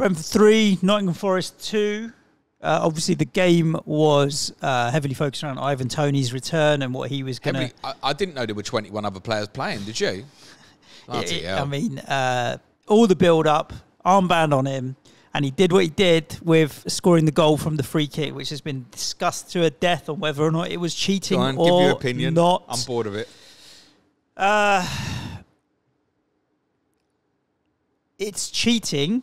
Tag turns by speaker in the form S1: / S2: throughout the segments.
S1: Brentford 3, Nottingham Forest 2. Obviously, the game was heavily focused around Ivan Toney's return and what he was going to...
S2: I didn't know there were 21 other players playing, did you?
S1: I mean, all the build-up, armband on him, and he did what he did with scoring the goal from the free kick, which has been discussed to a death on whether or not it was cheating or
S2: give your opinion.
S1: Not.
S2: I'm bored of it.
S1: It's cheating,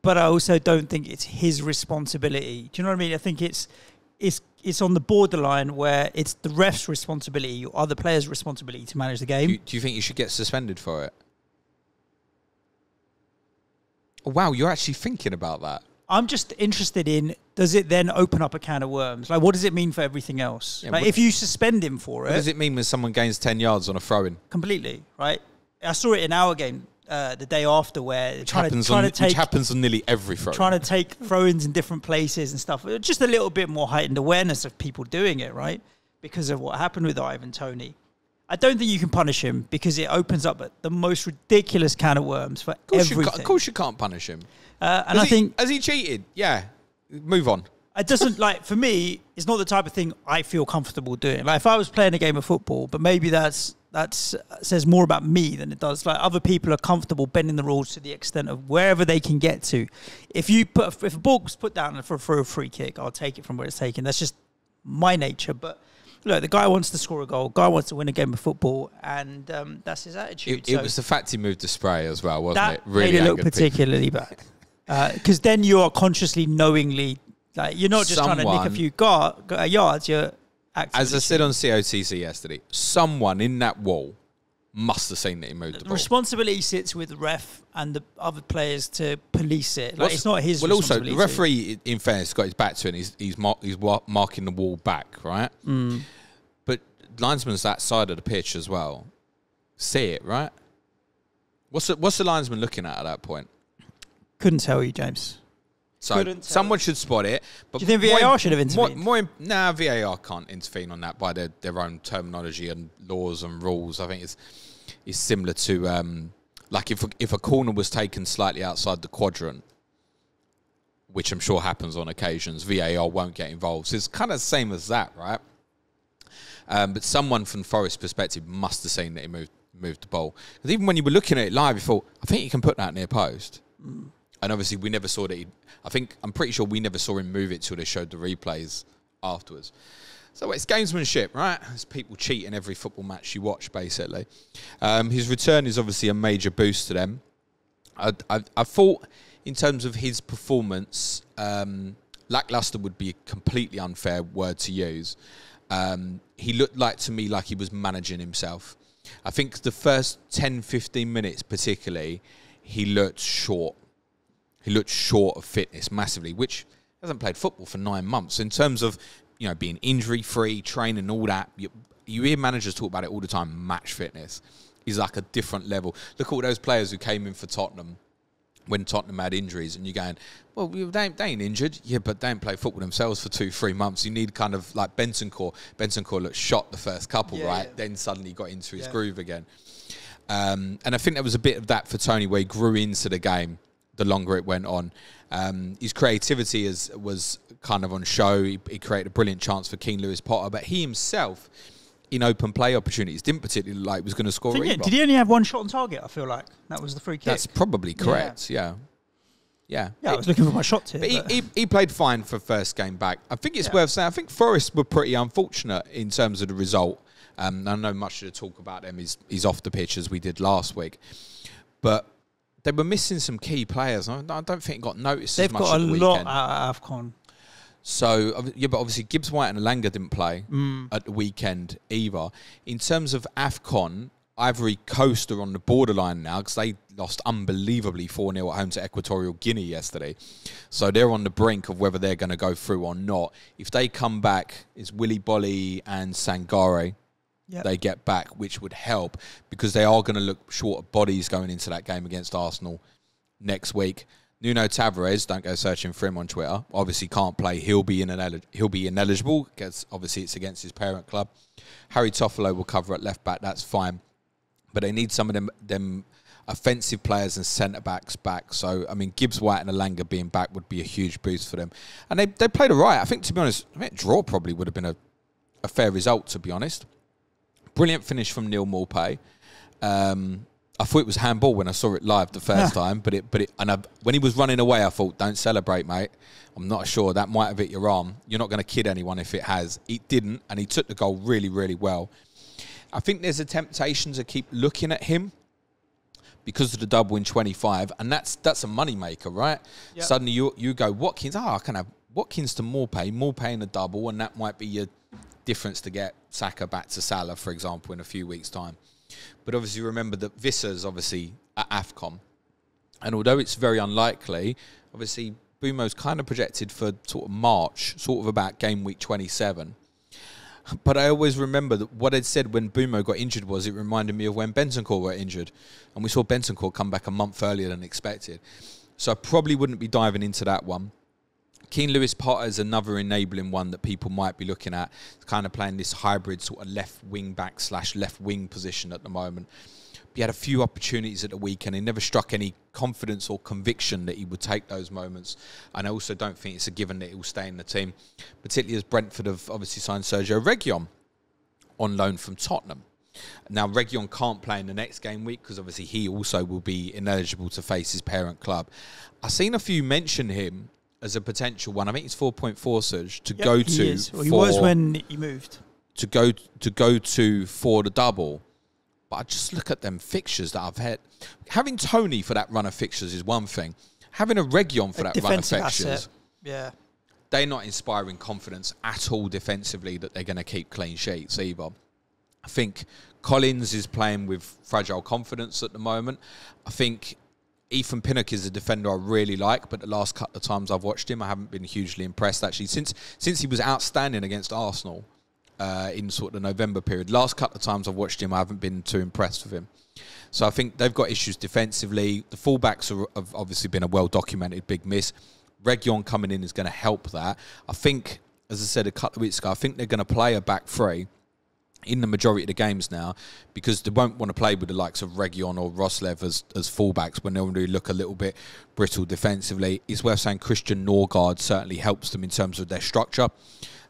S1: but I also don't think it's his responsibility. Do you know what I mean? I think it's on the borderline where it's the ref's responsibility or other players' responsibility to manage the game.
S2: Do you think you should get suspended for it? Oh, wow, you're actually thinking about that.
S1: I'm just interested in, does it then open up a can of worms? Like, what does it mean for everything else?
S2: Yeah,
S1: like, if you suspend him for it...
S2: What does it mean when someone gains 10 yards on a throw-in?
S1: Completely, right? I saw it in our game the day after where...
S2: Which happens on nearly every throw-in.
S1: Trying to take throw-ins in different places and stuff. Just a little bit more heightened awareness of people doing it, right? Because of what happened with Ivan Toney. I don't think you can punish him because it opens up the most ridiculous can of worms for everything.
S2: Of course you can't punish him.
S1: And I think...
S2: Has he cheated? Yeah. Move on.
S1: It doesn't, like, for me, it's not the type of thing I feel comfortable doing. Like, if I was playing a game of football, but maybe that says more about me than it does. Like, other people are comfortable bending the rules to the extent of wherever they can get to. If a ball was put down for a free kick, I'll take it from where it's taken. That's just my nature. But look, the guy wants to score a goal. Guy wants to win a game of football, and that's his attitude.
S2: It was the fact he moved the spray as well, wasn't it?
S1: Really made it look particularly bad. Because then you are consciously, knowingly, like, you're not just trying to nick a few yards. You're actively...
S2: As I said on COTC yesterday, someone in that wall must have seen that he moved the ball.
S1: The responsibility sits with the ref and the other players to police it. Like, it's not his responsibility.
S2: Also, the referee, in fairness, got his back to it, and he's marking the wall back, right?
S1: Mm.
S2: But linesman's that side of the pitch as well. See it, right? What's the linesman looking at that point?
S1: Couldn't tell you, James.
S2: So someone should spot it. But
S1: do you think VAR should have intervened?
S2: VAR can't intervene on that by their own terminology and laws and rules. I think it's similar to like if a corner was taken slightly outside the quadrant, which I'm sure happens on occasions, VAR won't get involved. So it's kind of the same as that, right? But someone from Forest's perspective must have seen that he moved the ball. Because even when you were looking at it live, you thought, I think you can put that near post.
S1: Mm.
S2: And obviously, we never saw that. I'm pretty sure we never saw him move it till they showed the replays afterwards. So it's gamesmanship, right? It's people cheat in every football match you watch, basically. His return is obviously a major boost to them. I thought, in terms of his performance, lackluster would be a completely unfair word to use. He looked to me like he was managing himself. I think the first 10, 15 minutes particularly, he looked short. He looked short of fitness massively, which hasn't played football for 9 months. In terms of, being injury-free, training, all that, you hear managers talk about it all the time, match fitness. He's like a different level. Look at all those players who came in for Tottenham when Tottenham had injuries, and you're going, well, they ain't injured. Yeah, but they ain't played football themselves for 2-3 months. You need kind of like Bentancur. Bentancur looked shot the first couple, right? Yeah. Then suddenly got into his groove again. And I think there was a bit of that for Toney where he grew into the game the longer it went on. His creativity was kind of on show. He created a brilliant chance for Keane Lewis-Potter, but he himself, in open play opportunities, didn't particularly like he was going to score either.
S1: Did he only have one shot on target, I feel like? That was the free kick.
S2: That's probably correct, yeah.
S1: I was looking for my shot here.
S2: But he played fine for first game back. I think it's worth saying, I think Forest were pretty unfortunate in terms of the result. I know much of the talk about them is off the pitch as we did last week. But they were missing some key players. I don't think it got noticed as much at the weekend. They've got a lot
S1: out of AFCON.
S2: So, but obviously Gibbs White and Alanga didn't play at the weekend either. In terms of AFCON, Ivory Coast are on the borderline now because they lost unbelievably 4-0 at home to Equatorial Guinea yesterday. So they're on the brink of whether they're going to go through or not. If they come back, it's Willy Bolly and Sangare. Yep. They get back, which would help because they are going to look short of bodies going into that game against Arsenal next week. Nuno Tavares, don't go searching for him on Twitter, obviously can't play. He'll be ineligible because obviously it's against his parent club. Harry Toffolo will cover at left back, that's fine. But they need some of them offensive players and centre-backs back. So, I mean, Gibbs, White and Alanga being back would be a huge boost for them. And they played all right. I think, to be honest, a draw probably would have been a fair result, to be honest. Brilliant finish from Neil Maupay. I thought it was handball when I saw it live the first time, when he was running away, I thought, don't celebrate, mate. I'm not sure. That might have hit your arm. You're not going to kid anyone if it has. It didn't, and he took the goal really, really well. I think there's a temptation to keep looking at him because of the double in 25, and that's a money maker, right? Yep. Suddenly you go, Watkins, I can have Watkins to Maupay in a double, and that might be your difference to get Saka back to Salah, for example, in a few weeks' time. But obviously remember that Vissa's obviously at AFCON, and although it's very unlikely, obviously Bumo's kind of projected for sort of March, sort of about game week 27. But I always remember that what I'd said when Bumo got injured was it reminded me of when Bentancur got injured. And we saw Bentancur come back a month earlier than expected. So I probably wouldn't be diving into that one. Keane Lewis-Potter is another enabling one that people might be looking at. Kind of playing this hybrid sort of left wing back / left wing position at the moment. He had a few opportunities at the weekend. He never struck any confidence or conviction that he would take those moments. And I also don't think it's a given that he will stay in the team, particularly as Brentford have obviously signed Sergio Reguilon on loan from Tottenham. Now, Reguilon can't play in the next game week because obviously he also will be ineligible to face his parent club. I've seen a few mention him as a potential one. I think it's 4.4 Serge to go to.
S1: He is. Well, he was when he moved.
S2: To go to for the double. But I just look at them fixtures that I've had. Having Toney for that run of fixtures is one thing. Having a Reguilon for that run of fixtures,
S1: asset. Yeah,
S2: they're not inspiring confidence at all defensively that they're going to keep clean sheets either. I think Collins is playing with fragile confidence at the moment. I think Ethan Pinnock is a defender I really like, but the last couple of times I've watched him, I haven't been hugely impressed actually. Since he was outstanding against Arsenal in sort of the November period, last couple of times I've watched him, I haven't been too impressed with him. So I think they've got issues defensively. The fullbacks have obviously been a well-documented big miss. Reguilon coming in is going to help that. I think, as I said a couple of weeks ago, I think they're going to play a back three in the majority of the games now because they won't want to play with the likes of Reguilon or Roslev as fullbacks when they'll really look a little bit brittle defensively. It's worth saying Christian Norgard certainly helps them in terms of their structure,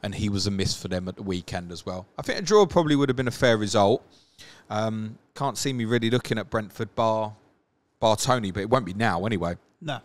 S2: and he was a miss for them at the weekend as well. I think a draw probably would have been a fair result. Can't see me really looking at Brentford bar Toney, but it won't be now anyway.
S1: No.